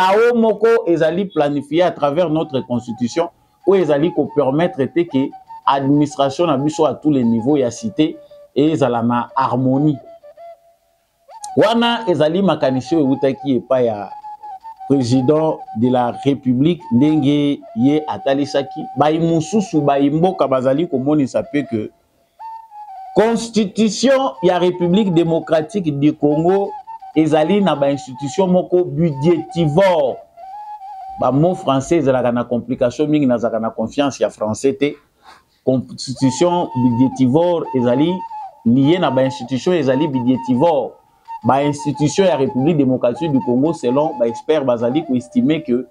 chaos moko ezali planifié à travers notre constitution où ezali ko permettre que administration na biso à tous les niveaux ya cité et ezala na harmonie. Wana ezali makanisi eutaki epa ya président de la République ndenge ye atalisaki bai mususu bai mboka bazali komonisa pe que constitution ya République démocratique du Congo ezali na ba institution moko budgétivore. Ba mot français ezalaka na complication mingi nazaka na confiance ya français te. Constitution budgétivore ezali lié na ba institution ezali budgétivore. Ba institution ya République démocratique du Congo selon ba expert bazali ko estimer que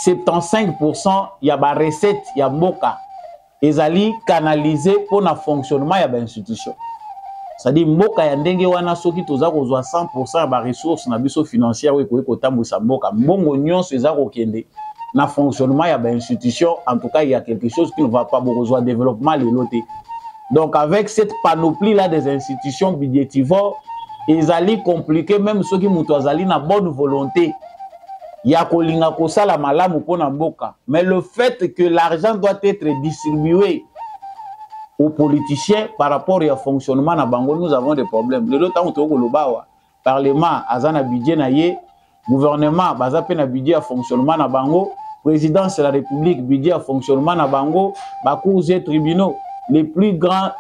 75% ya ba recette ya mboka ezali canalisé pour na fonctionnement ya ba institution. C'est-à-dire mboka ya ndenge wana soki toza kozwa 100% ya ba ressources na biso financière we ko tambusa mboka mbongo nyonso eza ko kende na fonctionnement ya ba institution. En tout cas il y a quelque chose qui ne va pas besoin développement le loté. Donc avec cette panoplie là des institutions budgétivores ezali compliqué même ceux qui mutu azali na bonne volonté ya kolinga kosala malamu pona mboka, mais le fait que l'argent doit être distribué aux politiciens par rapport au fonctionnement na bango, nous avons des problèmes. Le temps où lobawa parlement azana budget na ye, gouvernement baza pe na budget à fonctionnement na bango, présidence de la République budget à fonctionnement na bango, ba cours et tribunaux les plus grands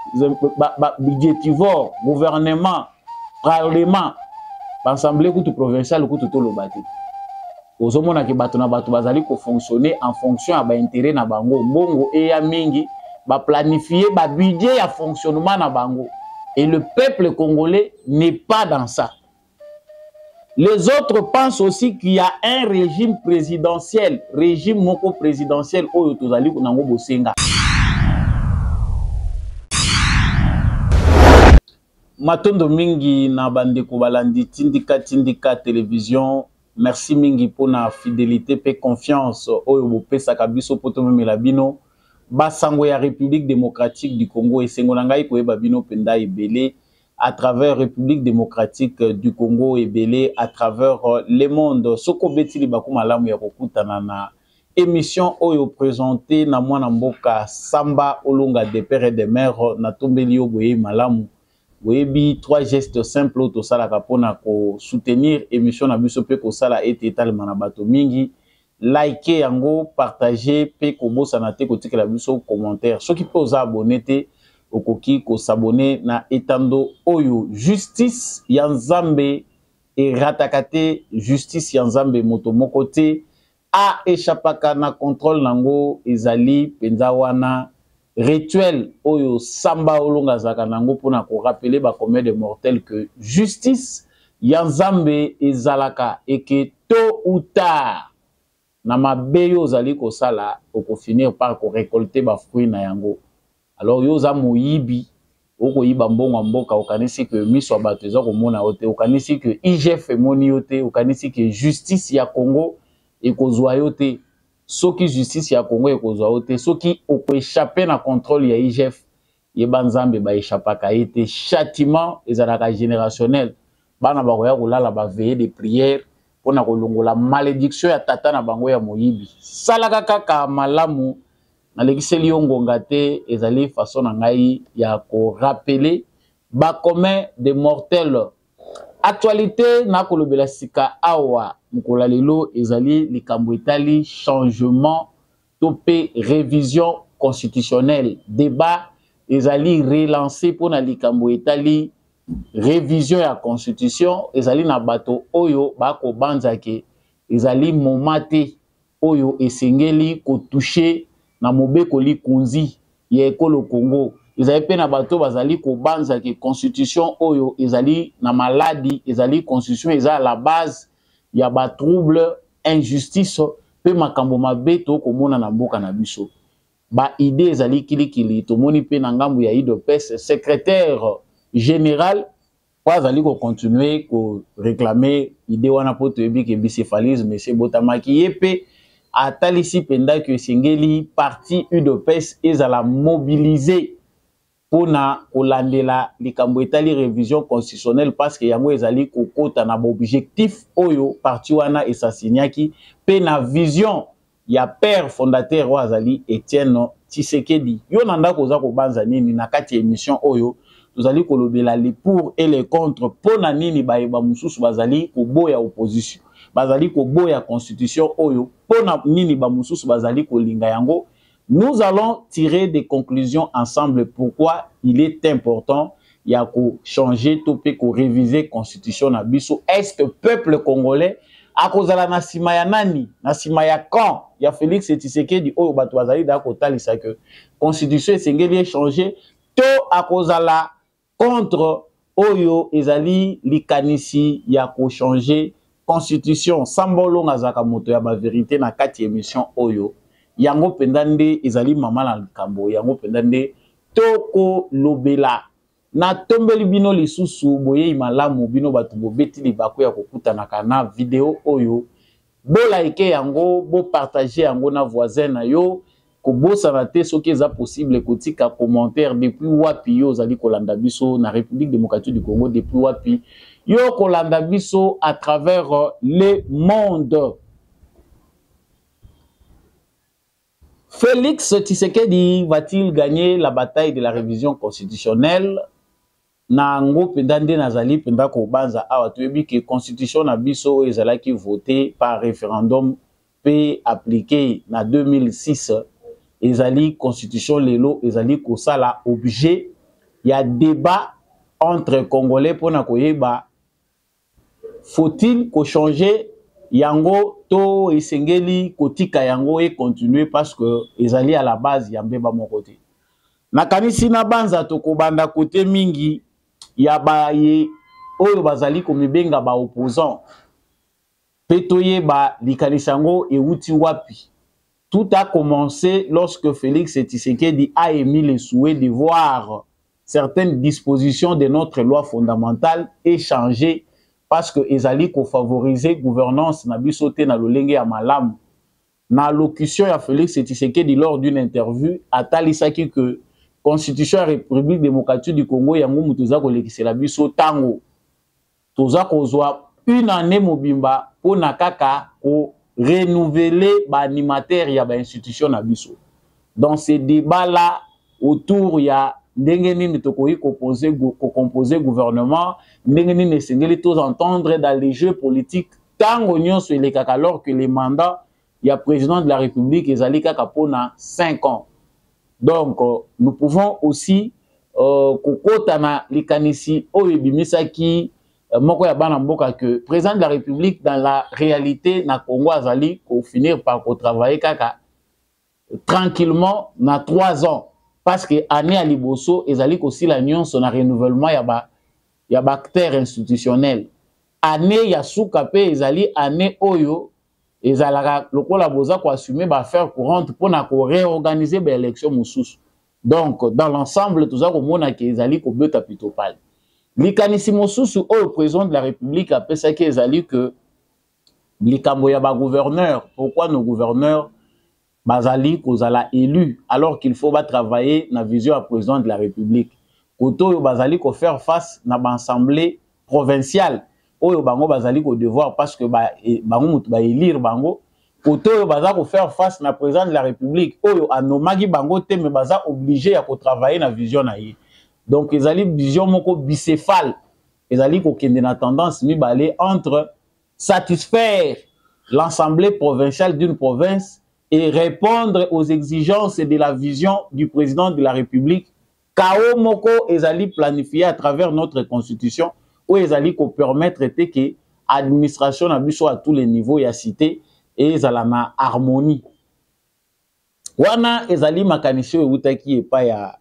budgétivores, gouvernement, parlement, l'Assemblée provinciale ou tout le bâti. Aux hommes qui battent na batu bazali ko fonctionner en fonction à ba intérêt na bango, bongo et ya mingi, ba planifier ba budget à fonctionnement na bango. Et le peuple congolais n'est pas dans ça. Les autres pensent aussi qu'il y a un régime présidentiel, régime moko présidentiel oyo tozali ko nango bosenga. Matondo mingi na bande ko balandi tindika télévision. Merci mingi pour na fidélité pe confiance oyo bopesa kabiso poto memela bino basango ya République démocratique du Congo et sengo ngai ko eba bino penda ebele à travers République démocratique du Congo ebele à travers le monde soko betili bakuma lamu ya kokutana na émission oyo présentée na mwana mboka Samba Olonga des pères et des mères na tombeli oboye malamu. Oui, 3 gestes simples au salaka pona ko soutenir émission na biso pe ko sala ete talma na bato mingi liker yango partager pe ko bosana te ko tikela biso commentaire ceux qui peut oza abonner te okoki ko s'abonner na etando oyo justice ya Nzambe et ratakate justice ya Nzambe moto moko te a échappaka na contrôle nango ezali penza wana rituel oyo Samba Olonga zaka nango pona ko rappeler ba commun de mortels que justice ya Nzambe ezalaka et que tôt ou tard na mabeyo zali ko sala oko finir par ko récolter ba fruit na yango. Alors yo za moyibi oko yiba mbongo mboka okanisi que miso bato eza ko mona ote okanisi que IGF moni yote okanisi que justice ya Congo ekozwa yote. Soki justice ya Congo ekozwa ote soki oko échapper na contrôle ya IGF yeba Nzambe ba échappaka ete châtiment ezalaka générationnel bana bakoya kolala ba veiller de prière pona kolongola malédiction ya tata na bango ya moyibi salaka kaka malamu na lekiseli ngonga te ezali façon na ngai ya ko rappeler ba commun de mortels. Actualité na kolobela sika awa mukola lelo ezali likambo etali changement topé révision constitutionnelle débat ezali relancé pour na likambo etali révision ya constitution ezali na bato oyo bako banzake ezali momate oyo esengeli ko toucher na mobeko likunzi ya ekolo Congo. Ezali pe na bato bazali ko banzake constitution oyo ezali na maladie ezali constitution eza la base ya ba trouble injustice pe makambo mabeto ko mona na mboka na biso ba idée ezali kilikili to moni pe na ngambu ya IDPS secrétaire général kwa zali ko continuer ko réclamer idée wana poto ebi ke bicéphalisme c'est botamaki yepe atalisi penda que singeli parti UDPS ezala mobiliser pona kolandela likambo etali révision constitutionnelle parce que yango ezali kokota na objectif oyo parti wana esasinyaki pe na vision ya père fondateur oyo azali Etienne Tshisekedi. Yo nanda koza kobanza nini na kati émission oyo tozali kolobela les pour et les contre pona nini bayeba mususu bazali koboya opposition bazali koboya constitution oyo pona nini ba mususu bazali kolinga yango. Nous allons tirer des conclusions ensemble pourquoi il est important il y a ko changer topé ko réviser constitution na biso. Est-ce que peuple congolais a kozala na sima ya nani na sima ya quand ya Félix Tshisekedi oyo bato bazali da ko talisa que constitution esengeli changer to a kozala contre oyo ezali likanisi ya ko changer constitution sambolo ngazaka moto ya ba vérité na kati émission oyo. Yango pendande ezali mama na likambo yango pendande toko lobela na tombeli bino lisusu boye malamu bino batu bobeti libako ya kokutana kana video oyo bo like yango bo partager yango na voisin na yo ko bosana te soki eza possible kotika commentaire depuis wapi yo zali kolanda biso na République démocratique du Congo depuis wapi yo kolanda biso à travers le monde. Félix Tshisekedi va-t-il gagner la bataille de la révision constitutionnelle? Na ngo pendande nazali penda ko banza awa toyebi que constitution na biso ezalaki voté par référendum pe appliqué na 2006 ezali constitution lelo ezali ko sala objet ya débat entre congolais pona koyeba faut-il ko changer yango to esengeli kotika yango et continuer parce que ezali à la base ya mbeba mon côté na kanisi na banza to ko banda côté mingi ya baye oyo bazali komibenga ba opposant petoye ba likanisango euti wapi. Tout a commencé lorsque Félix Tshisekedi a émis le souhait de voir certaines dispositions de notre loi fondamentale échangées parce que ezali ko favoriser gouvernance na bisote na lolenge ya malamu. Na allocution ya Félix Tshisekedi lors d'une interview atalisaki que Constitution de la République démocratique du Congo yango mutuza ko lekisela biso tango toza kozwa une année mobimba pona kaka ko renouveler ba animateur ya ba institution na biso. Dans ces débats là autour ya ndenge nini tokoki composer gouvernement ndenge nini esengeli tous entendre dans les jeux politiques tango nyonso elekaka alors que les mandats ya président de la République ezali kaka pona 5 ans. Donc, nous pouvons aussi kokota na likanisi oyo bimisaki moko ya bana mboka que président de la République dans la réalité na Congo azali ko finir par travailler kaka tranquillement na 3 ans parce que année à liboso ezali ko sila nyonso na renouvellement ya acteur institutionnel année ya suka pe ezali année oyo ezalaka lokola boza ko assumer ba faire courante pour na ko réorganiser ba élection mususu. Donc dans l'ensemble tout ça ko mona ke ezali ko beta plutôt pale likanisi mususu au président de la République a pensé que ezali que likambo ya ba gouverneur pourquoi nos gouverneurs bazali kozala élu alors qu'il faut ba travailler na vision à président de la République koto yo bazali ko faire face na ba assemblée provinciale oyo bango bazali ko devoir parce que bango mutu ba élire bango koto oyo baza ko faire face na président de la République oyo anomaki bango te mais baza obligé ya ko travailler na vision na ye. Donc ezali vision moko bicéphale ezali ko kende na tendance mibale entre satisfaire l'assemblée provinciale d'une province et répondre aux exigences de la vision du président de la République. Kao moko ezali planifié à travers notre constitution où ezali ko permettre que administration na biso à tous les niveaux ya cité et ezala na harmonie. Wana ezali makanisio eutaki epa ya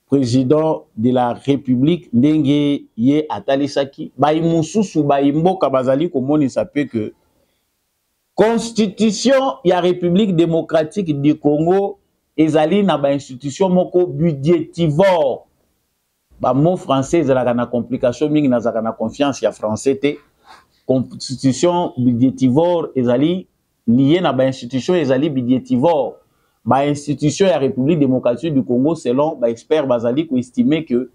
président de la République ndenge ye atalisaki bai mususu bai mboka bazali komonisa pe que constitution ya République démocratique du Congo ezali na ba institution moko budgétivore. Ba mot français ezalaka na complication mingi nazaka na confiance ya français te. Constitution budgétivore ezali lié na ba institution ezali budgétivore. ba institution de la République démocratique du Congo, selon ba expert bazali ko estimer que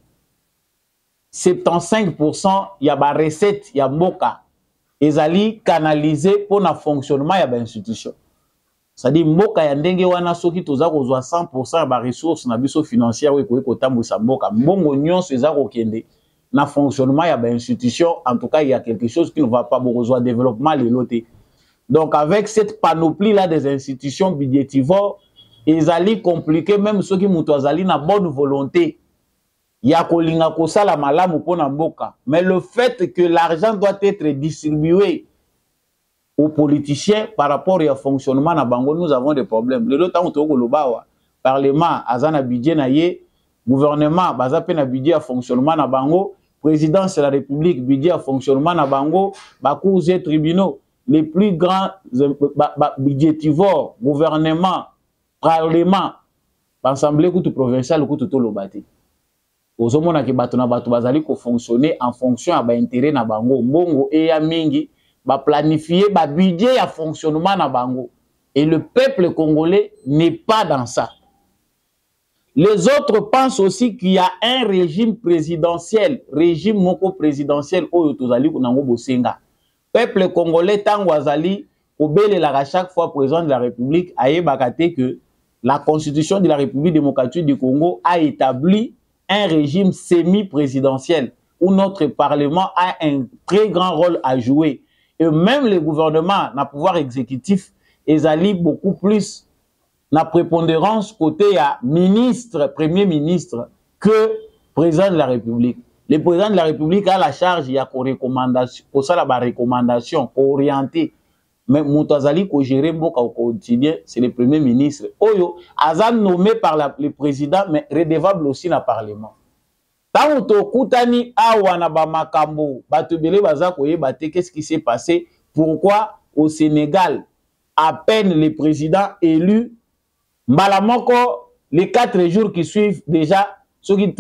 75% ya ba recette ya mboka ezali canalisé pour na fonctionnement ya ba institution. C'est-à-dire mboka ya ndenge wana soki toza kozwa 100% ya ba ressources na biso financière we ko tambwisa mboka mbongo nyonso eza ko kende na fonctionnement ya ba institution. En tout cas, il y a quelque chose qui ne va pas besoin de développement les lotés. Donc avec cette panoplie là des institutions budgétivores, ils allaient compliquer même ceux qui mutuazali na bonne volonté. Il y a kolinga kosala malamu pona mboka, mais le fait que l'argent doit être distribué aux politiciens par rapport au fonctionnement na bango, nous avons des problèmes. Le temps où lobawa parlement azana budget na ye, gouvernement baza pe na budget à fonctionnement na bango, présidence de la République budget à fonctionnement na bango, ba cours et tribunaux, les plus grands budgétivores, gouvernement, parlement, assemblée tout provinciale tout to lobati. Ozomona ki bato na bato bazali ko fonctionner en fonction à ba intérêt na bango, mbongo e ya mingi ba planifier ba budget à fonctionnement na bango, et le peuple congolais n'est pas dans ça. Les autres pensent aussi qu'il y a un régime présidentiel, régime moko présidentiel oyo tozali kunango bosenga. Peuple congolais tango azali obele la chaque fois président de la République aye bakate que la constitution de la République démocratique du Congo a établi un régime semi-présidentiel où notre parlement a un très grand rôle à jouer. Et même le gouvernement, na pouvoir exécutif, ezali beaucoup plus na prépondérance côté à ministre, premier ministre, que président de la République. Le président de la République a la charge, il y a une recommandation, pour ça la recommandation, orienter. Mais Moutazali ko gérer mboka au quotidien, c'est le premier ministre. Oyo, azam nommé par le président, mais redevable aussi na parlement. Tant to kutani awana ba makambo, batubele baza koye bate, qu'est-ce qui s'est passé? Pourquoi au Sénégal, à peine le président élu, Mbalamoko, les 4 jours qui suivent déjà, ceux qui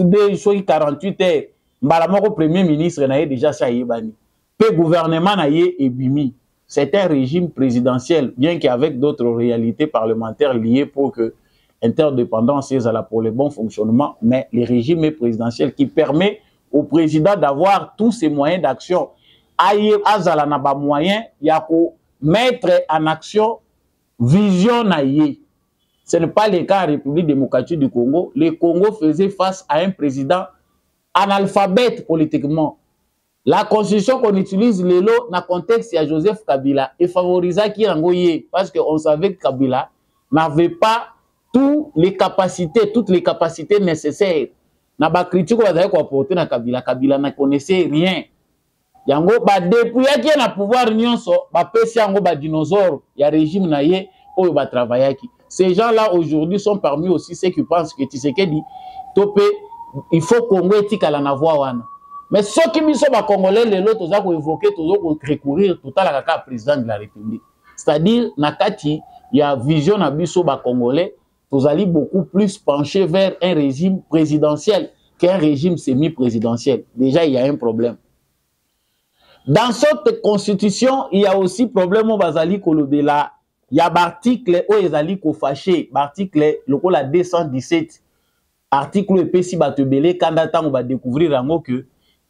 48 heures, Mbalamoko premier ministre na déjà ça yebani. Pe gouvernement na ye ebimi. C'est un régime présidentiel, bien qu'avec d'autres réalités parlementaires liées pour que interdépendance est là pour le bon fonctionnement, mais le régime est présidentiel qui permet au président d'avoir tous ses moyens d'action. Aye azala na ba moyen yako mettre en action vision na ye. Ce n'est pas le cas en République démocratique du Congo. Le Congo faisait face à un président analphabète politiquement. La constitution qu'on utilise dans le contexte de Joseph Kabila est favorisée qui rangoye parce qu'on savait que Kabila n'avait pas toutes les capacités nécessaires. Na ba critique on va apporter na Kabila. Kabila ne connaissait rien. Yango ba depuis qu'il na pouvoir nyonso ba pesi yango ba dinosaure ya régime na ye oyo ba travailler qui. Ces gens-là aujourd'hui sont parmi aussi ceux qui pensent que Tshisekedi topé il faut Congo éthique à la navoi wana. Mais ceux qui sont congolais, les autres, ils ont évoqué, ils ont recourir tout à la président de la République. C'est-à-dire, Nakati, il y a vision à biso congolais, ils allaient beaucoup plus pencher vers un régime présidentiel qu'un régime semi-présidentiel. Déjà, il y a un problème. Dans cette constitution, il y a aussi problème au Bazali Kolobela. Il y a l'article où ils allaient fâché, l'article, le 217, article EPC Batebele, quand on va découvrir que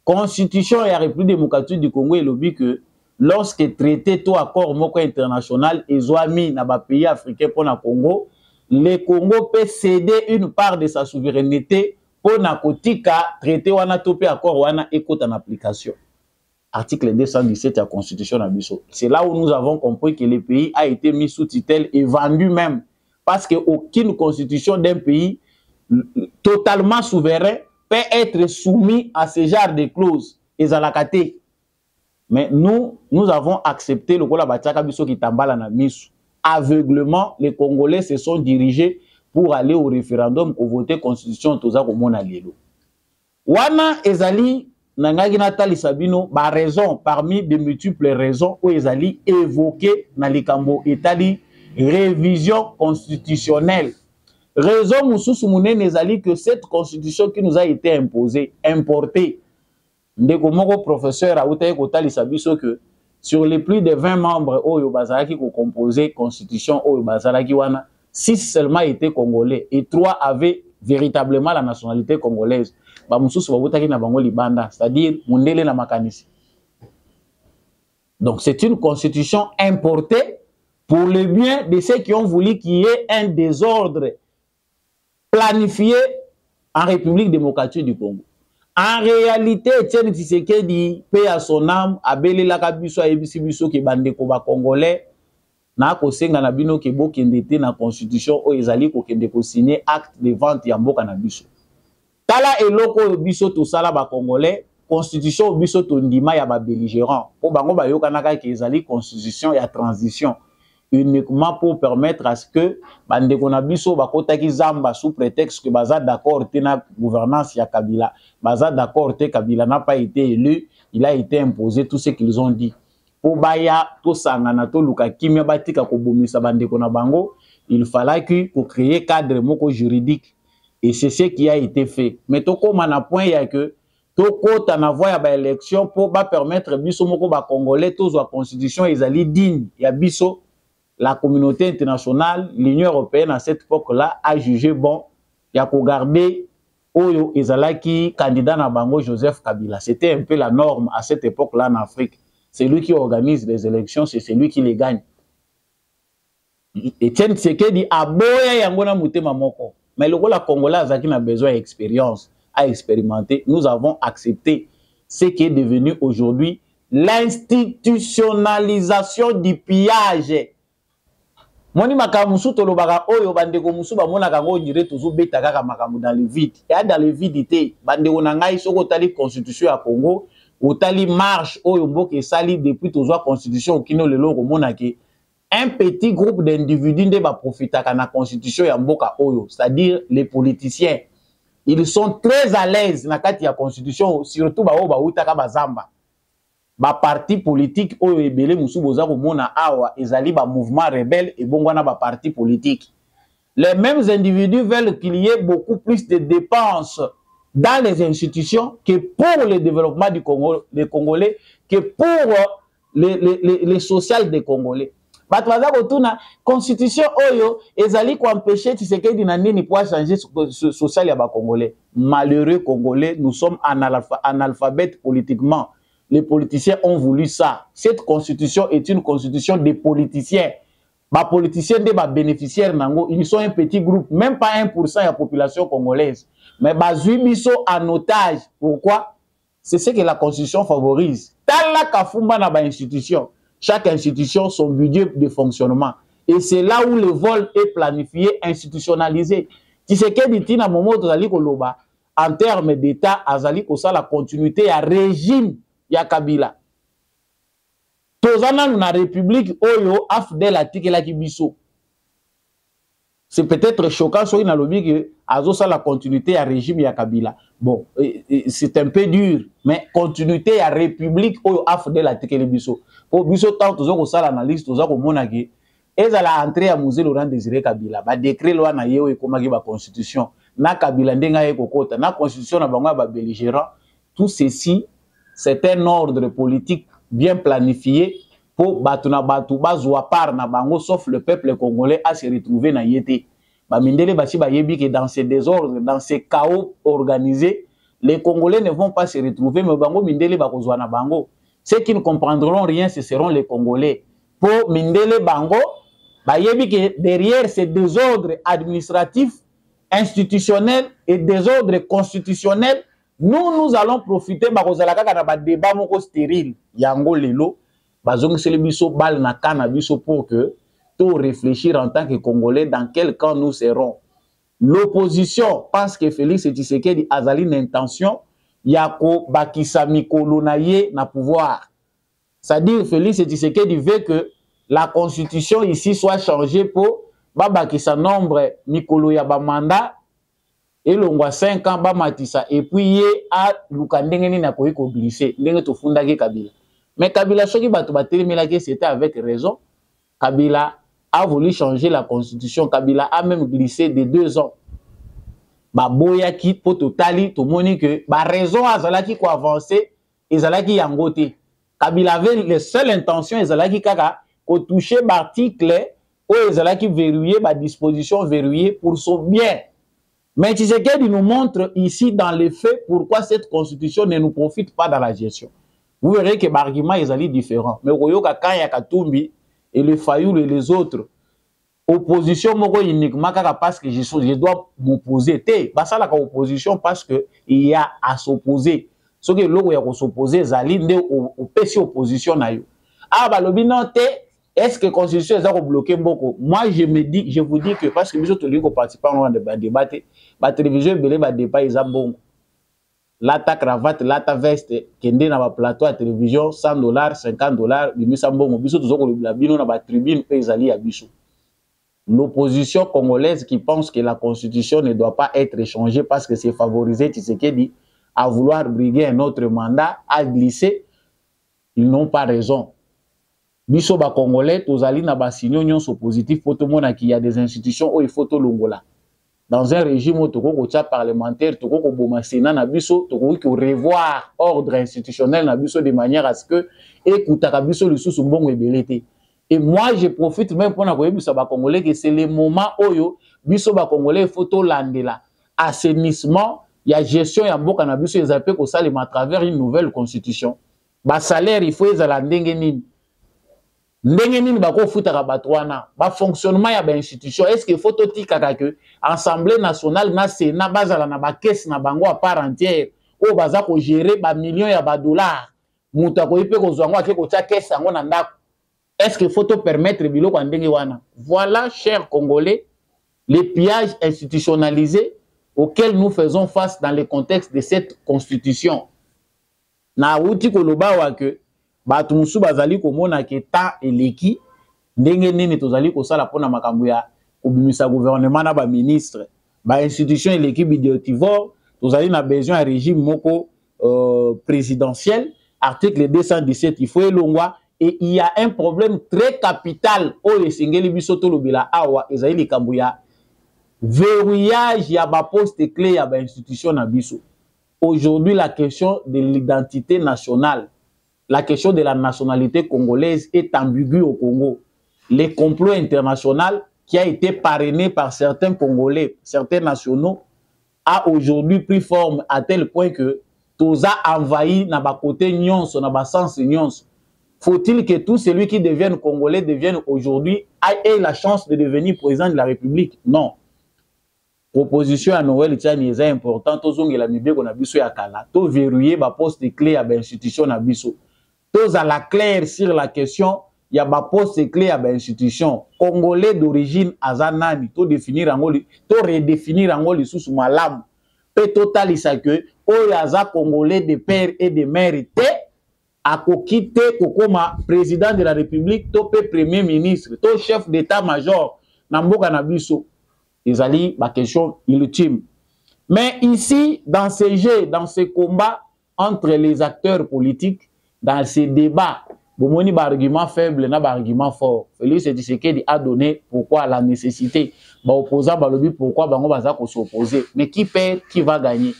Constitution et la République démocratique du Congo est le but que lorsque traité tout accord moko international ils ont mis dans les pays africains pour le Congo, le Congo peut céder une part de sa souveraineté pour na kotika traité wana topé accord wana écoute en application. Article 217 de la Constitution nabiso. C'est là où nous avons compris que le pays a été mis sous tutelle et vendu même parce que aucune constitution d'un pays totalement souverain peut être soumis à ce genre de clauses et à la kate. Mais nous avons accepté le kola bataka biso ki tambala na misu. Aveuglement, les Congolais se sont dirigés pour aller au référendum pour voter constitution toza komona lelo. Wana ezali nangaki natali sabino ba raison parmi de multiples raisons où ezali évoqué na likambo etali révision constitutionnelle. Raison mususu munene ezali que cette constitution qui nous a été imposée, importée, ndeko moko professeur a utaye kotali sabiso que sur les plus de 20 membres oyo bazalaki ko composer constitution oyo bazalaki wana, 6 seulement étaient congolais et 3 avaient véritablement la nationalité congolaise. Ba mususu babotaki na bango libanda, c'est-à-dire mundele na makanisi. Donc c'est une constitution importée pour le bien de ceux qui ont voulu qu'il y ait un désordre planifié en République démocratique du Congo. En réalité, Etienne Tshisekedi, paix à son âme, abeli la kabiso a ebisi biso ki bandeko ba congolais na ko senga na bino ke bo kendete na constitution o ezali ko kende ko signer acte de vente ya mboka na biso. Tala eloko biso to sala ba congolais, constitution biso to ndima ya ba belligérant. Po bango ba yokanaka ke ezali constitution ya transition. Uniquement pour permettre à ce que bandeko na biso bakotaki zamba sous prétexte que baza d'accord te na gouvernance ya Kabila, baza d'accord te Kabila n'a pas été élu, il a été imposé tout ce qu'ils ont dit. Pour baya to sangana to luka kimia batika ko bomisa bandeko na bango, il fallait que créer cadre moko juridique et c'est ce qui a été fait. Mais to koma na point ya que to kota na voie ya ba élection pour ba permettre biso moko ba congolais to zo constitution ezali digne ya biso. La communauté internationale, l'Union européenne à cette époque-là a jugé bon, il y a garder Oyo Ezalaki, candidat na bango Joseph Kabila. C'était un peu la norme à cette époque-là en Afrique. C'est lui qui organise les élections, c'est celui qui les gagne. Etienne Tshisekedi a boya yangona mutema moko. Mais le la Congolais Azaki a besoin d'expérience, à expérimenter. Nous avons accepté ce qui est devenu aujourd'hui l'institutionnalisation du pillage. Moni makamusu tolobaka oyo bandeko musu ba mona kango nyire toujours beta kaka makamu dans le vide. Et dans le vide té bandeko na ngai soko tali constitution ya Congo, otali marche oyo mboka sali depuis toujours constitution kino lelo ko mona ke un petit groupe d'individus nde ba profitaka na constitution ya mboka oyo, c'est-à-dire les politiciens. Ils sont très à l'aise na kati ya constitution, surtout ba o ba utaka bazamba. Ba parti politique oyo ebele musu boza ko mona awa ezali ba mouvement rebelle et bongwana ba parti politique. Les mêmes individus veulent qu'il y ait beaucoup plus de dépenses dans les institutions que pour le développement du Congo, des Congolais, que pour les social des Congolais. Batwaza kotuna constitution oyo ezali ko empêcher Tshisekedi na nini pour changer social ya ba Congolais. Malheureux Congolais, nous sommes analphabètes politiquement. Les politiciens ont voulu ça. Cette constitution est une constitution des politiciens. Les politiciens des bénéficiaires, ils sont un petit groupe, même pas 1% de la population congolaise. Mais ils sont en otage. Pourquoi? C'est ce que la constitution favorise. Tala kafumba na ba institution. Chaque institution, son budget de fonctionnement. Et c'est là où le vol est planifié, institutionnalisé. Tu sais que dit na moment koloba en termes d'État, azali kosa la continuité à régime ya Kabila. Tozana na république oyo afdel atikela kibiso. C'est peut-être choquant sur une lobby que azosa la continuité à régime ya Kabila. Bon, c'est un peu dur, mais continuité à république oyo afdel atikela biso. Pour biso tant tozo ko sala analyse tozo ko mona ke ezala entrée à musée Laurent Désiré Kabila. Ba décret loi na yewe ekomaki ba constitution. Na Kabila ndenga ye kokota, na constitution na bango ba belligérant. Tout ceci c'est un ordre politique bien planifié pour batuna batu bazwa par na bango sauf le peuple congolais à se retrouver na yete. Ba mindele basi ba yebi que dans ces désordres, dans ces chaos organisés, les Congolais ne vont pas se retrouver mais bango mindele ba kozwa na bango. Ceux qui ne comprendront rien ce seront les Congolais. Pour mindele bango ba yebi que derrière ces désordres administratifs, institutionnels et désordres constitutionnels, nous allons profiter de débat stérile. Yango lelo, bazong biso bal na kana biso pour que tout réfléchir en tant que Congolais dans quel camp nous serons. L'opposition pense que Félix Tshisekedi a une intention yako bakisa mikolo na ye na pouvoir. C'est-à-dire Félix Tshisekedi veut que la constitution ici soit changée pour bakisa nombre mikolo ya ba mandat. Et l'on 5 ans, matissa et puis a lukandengeni na koiko glisser, ndenge to fundaki Kabila. Mais Kabila soki bato batelemela c'était avec raison. Kabila a voulu changer la constitution. Kabila a même glissé de 2 ans. Ba boya ki po totali to moni que ba raison azalaki ko avancer, ezalaki yangote. Kabila avait les seules intentions ezalaki kaka ko toucher l'article qui verrouillé, ma disposition verrouillée pour son bien. Mais Tshisekedi nous montre ici dans les faits pourquoi cette constitution ne nous profite pas dans la gestion. Vous verrez que l'argument est différent. Mais Royoka Kanya Katumbi et le Fayoul et les autres, opposition moko uniquement parce que je dois m'opposer. Ça la opposition parce que il y a à s'opposer. Ce que l'on a s'opposer, zali nde au PC opposition na yo. Ah bah le bilan est-ce que la constitution est bloquée beaucoup? Moi je me dis, je vous dis que parce que nous autres les participants à débat, la télévision belé ba débat ils ont bon. Lata cravate, lata veste, kende na ba plateau à télévision $100, $50, bimisa mbongo biso tozoko la bino na ba tribune pe ezali ya biso. L'opposition congolaise qui pense que la constitution ne doit pas être échangée parce que c'est favoriser Tshisekedi à vouloir briguer un autre mandat, à glisser, ils n'ont pas raison. Biso ba congolais, tozali na ba signaux nyonso positif pour tout le monde qui y a des institutions où il faut tout longola. Dans un régime où toko parlementaire, toko ko boma sénat na biso, toko ko revoir ordre institutionnel na biso de manière à ce que écoutaka biso le sous mbongo ebelete. Et moi, je profite même pour dire que c'est le moment où biso ba congolais photo landela assainissement, il y a gestion ya mboka na biso ezapé ko salema à travers une nouvelle constitution. Ba salaire il faut ezala ndenge nini. Ndenge nini bako futaka batwana, ba fonctionnement ya ba institution, est-ce que photo tika que Assemblée nationale na Sénat bazala na ba caisse na bango à part entière o baza ko gérer ba millions ya ba dollars. Muta ko ipe ko zwango ake ko tia caisse yango na ndako. Est-ce qu'il faut te permettre biloko ndenge wana? Voilà, chers Congolais, les pillages institutionnalisés auxquels nous faisons face dans le contexte de cette constitution. Na uti koloba wa que batu musu bazali komona ke ta eleki ndenge nini tozali kosala pona makambo ya obimisa gouvernement na ba ministre ba institution eleki bidiotivore tozali na besoin un régime moko présidentiel article 217 il faut elongwa. Et il y a un problème très capital au Singeli Bisoto Lobila Awa Ezaïli Kambuya. Verrouillage, il y a ba poste clé, il y a ba institution na biso. Aujourd'hui, la question de l'identité nationale, la question de la nationalité congolaise est ambiguë au Congo. Le complot international qui a été parrainé par certains Congolais, certains nationaux, a aujourd'hui pris forme à tel point que tout a envahi na ba côté nyonso, na ba sens nyonso. Faut-il que tout celui qui devienne Congolais devienne aujourd'hui ait la chance de devenir président de la République? Non. Proposition à Noël Tchani est importante. Tous la mibé qu'on a biso ya kala. Tous verrouiller ba poste clé à ba institution na biso. Tous à la claire sur la question. Il y a ba poste clé à ba institution. Congolais d'origine azanani. Tous définir angoli. Tous redéfinir angoli sous malam. Peut totalisa que oyaza Congolais de père et de mère était à quitter Kokoma, président de la République, topé premier ministre, to chef d'état-major, Namboka Nabiso. Ils ma question ultime. Mais ici, dans ces jeux, dans ces combats entre les acteurs politiques, dans ces débats, Bomoni ba argument faible, na ba argument fort. Félix Tshisekedi a donné pourquoi la nécessité. Ba opposant ba lobi pourquoi bango baza ko s'opposer. Mais qui perd, qui va gagner?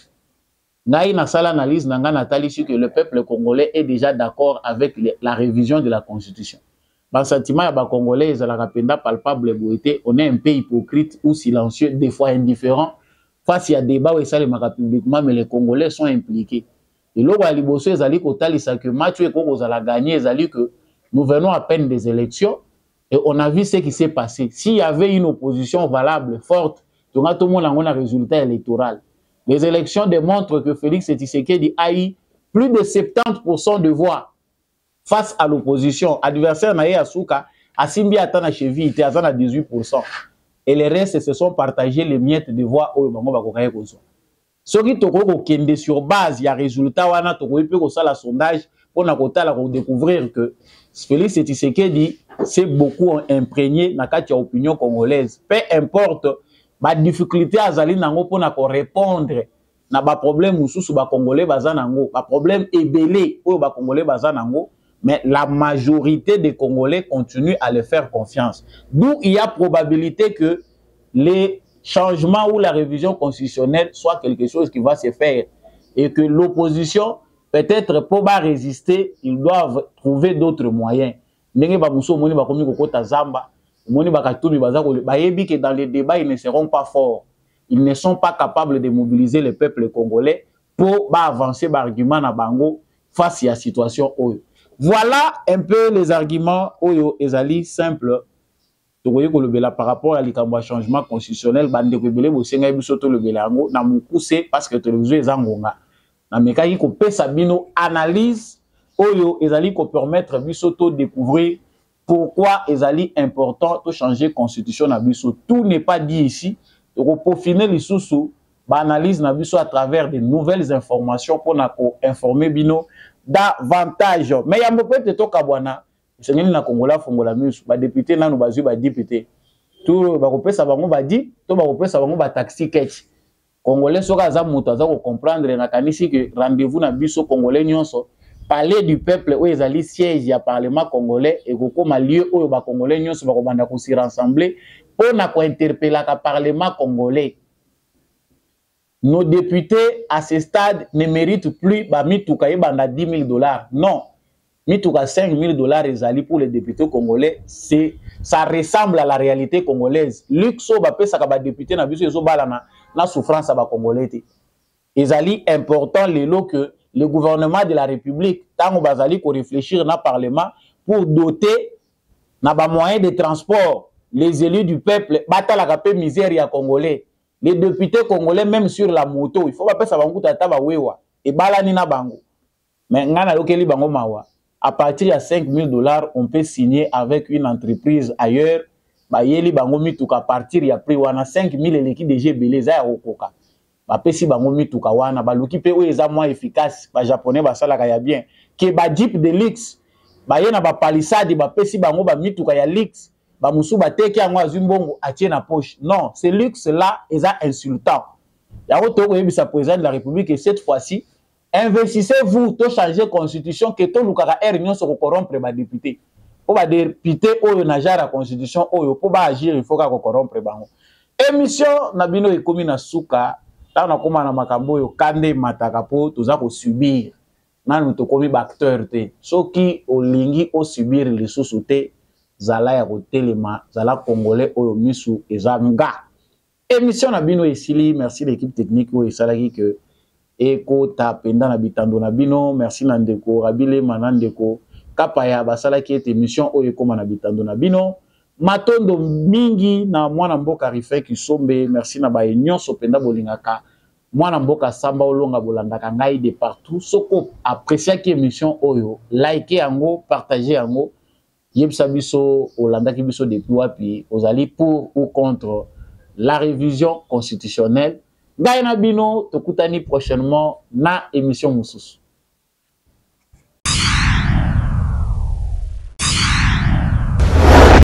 Naï na sala analyse nanga natali sur que le peuple congolais est déjà d'accord avec la révision de la constitution. Par sentiment ya ba congolais la rapenda palpable boité, on est un peu hypocrite ou silencieux, des fois indifférent face à débat où ça les publiquement mais les Congolais sont impliqués. Et là où aliboso ezali kotali sa que match et Congo za la gagner ezali que nous venons à peine des élections et on a vu ce qui s'est passé. S'il y avait une opposition valable, forte, tout le monde a un résultat électoral. Les élections démontrent que Félix Tshisekedi a eu plus de 70% de voix face à l'opposition. Adversaire Naye Asuka, Asimbi Atana Chevi, était à 18%. Et les restes se sont partagés les miettes de voix au Bango Bakokaye Kozo. Ce qui est sur base, il y a résultat, il y a un sondage pour découvrir que Félix Tshisekedi s'est beaucoup imprégné dans la opinion congolaise. Peu importe. La difficulté à Zali Nango pour répondre na ba problème ou ba congolais bazanango ba problème ébélé ou ba congolais bazanango mais la majorité des Congolais continuent à leur faire confiance. D'où il y a probabilité que les changements ou la révision constitutionnelle soit quelque chose qui va se faire et que l'opposition peut-être pour résister, ils doivent trouver d'autres moyens. Ndenge ba muso moni ba komi kokota zamba Moni Bakatoumi Bazako, Bayebi que dans les débats, ils ne seront pas forts. Ils ne sont pas capables de mobiliser le peuple congolais pour avancer par argument à Bango face à la situation. Voilà un peu les arguments Oyo Ezali simple. Par rapport à l'écambouage changement constitutionnel, bande rebelle bosenga bisoto le belango na mukuse parce que télévision ezangonga. Na mekaki ko pesa bino analyse Oyo Ezali ko permettre bisoto découvrir pourquoi Ezali important de changer constitution na biso. Tout n'est pas dit ici. Donc pour finir les sous analyse na biso à travers de nouvelles informations pour na ko informer bino davantage. Mais ya mpe te to kabwana sengeli na Kongola fongola miso ba député nanu bazui ba député. Tout ba ko pesa bango ba di to ba ko pesa bango ba taxi catch. Congolais soka za muto za ko comprendre na kanisi que rendez-vous na biso congolais nyonso parler du peuple où ezali siège ya parlement congolais et kokoma lieu où ba congolais nyonso ba ko banda ko se rassembler pour na ko interpeller ka parlement congolais. Nos députés à ce stade ne méritent plus ba mituka yebanda $10,000. Non. Mituka $5,000 ezali pour les députés congolais, ça ressemble à la réalité congolaise. Luxo ba pesa ka ba député na biso ezo bala na souffrance à ba congolais. Ezali important lelo que le gouvernement de la République tango bazali ko réfléchir na parlement pour doter na ba moyens de transport les élus du peuple batala ka pe misère ya congolais. Les députés congolais même sur la moto, il faut pas pesa bango tata ba wewa e balani na bango. Mais ngana lokeli bango mawa. À partir de $5,000, on peut signer avec une entreprise ailleurs. Bayeli bango mituka à partir ya prix wana 5,000 eleki DG beleza ya okoka. Ba pesi bango mituka wana baluki pe oyo eza moins efficace ba japonais basalaka ya bien ke ba Jeep de luxe bayena ba palissade ba pesi bango ba mituka ya luxe ba musu ba teki yango azumbongo atie na poche. Non, ce luxe là eza insultant. Yango toko yebisa président de la République et cette fois-ci investissez-vous to changer constitution que to lukaka nyon se corrompre ba député. Pour ba député oyo na jara constitution oyo pour ba agir il faut ka corrompre bango. Émission na bino ekomi na suka. Là, on a commencé à makambo yo kande matakapo toza ko subir nanu to komi acteur te soki olingi o subir les sous-souté zala ya ko telema zala congolais oyo misu ezanga émission na bino esili merci l'équipe technique oyo esalaki que eko ta penda na bitando na bino merci na ndeko Rabile manandeko kapaya basalaki ete émission oyo ekoma na bitando na bino matondo mingi na mwana mboka Rifin Kisombe merci na ba nyonso penda bolingaka mwana mboka samba olonga bolandaka ngai de partout soko apprécier ki émission oyo like yango partager yango yebisa biso olandaki biso depuis wapi ozali pour ou contre la révision constitutionnelle ngai na bino tokutani prochainement na émission mususu.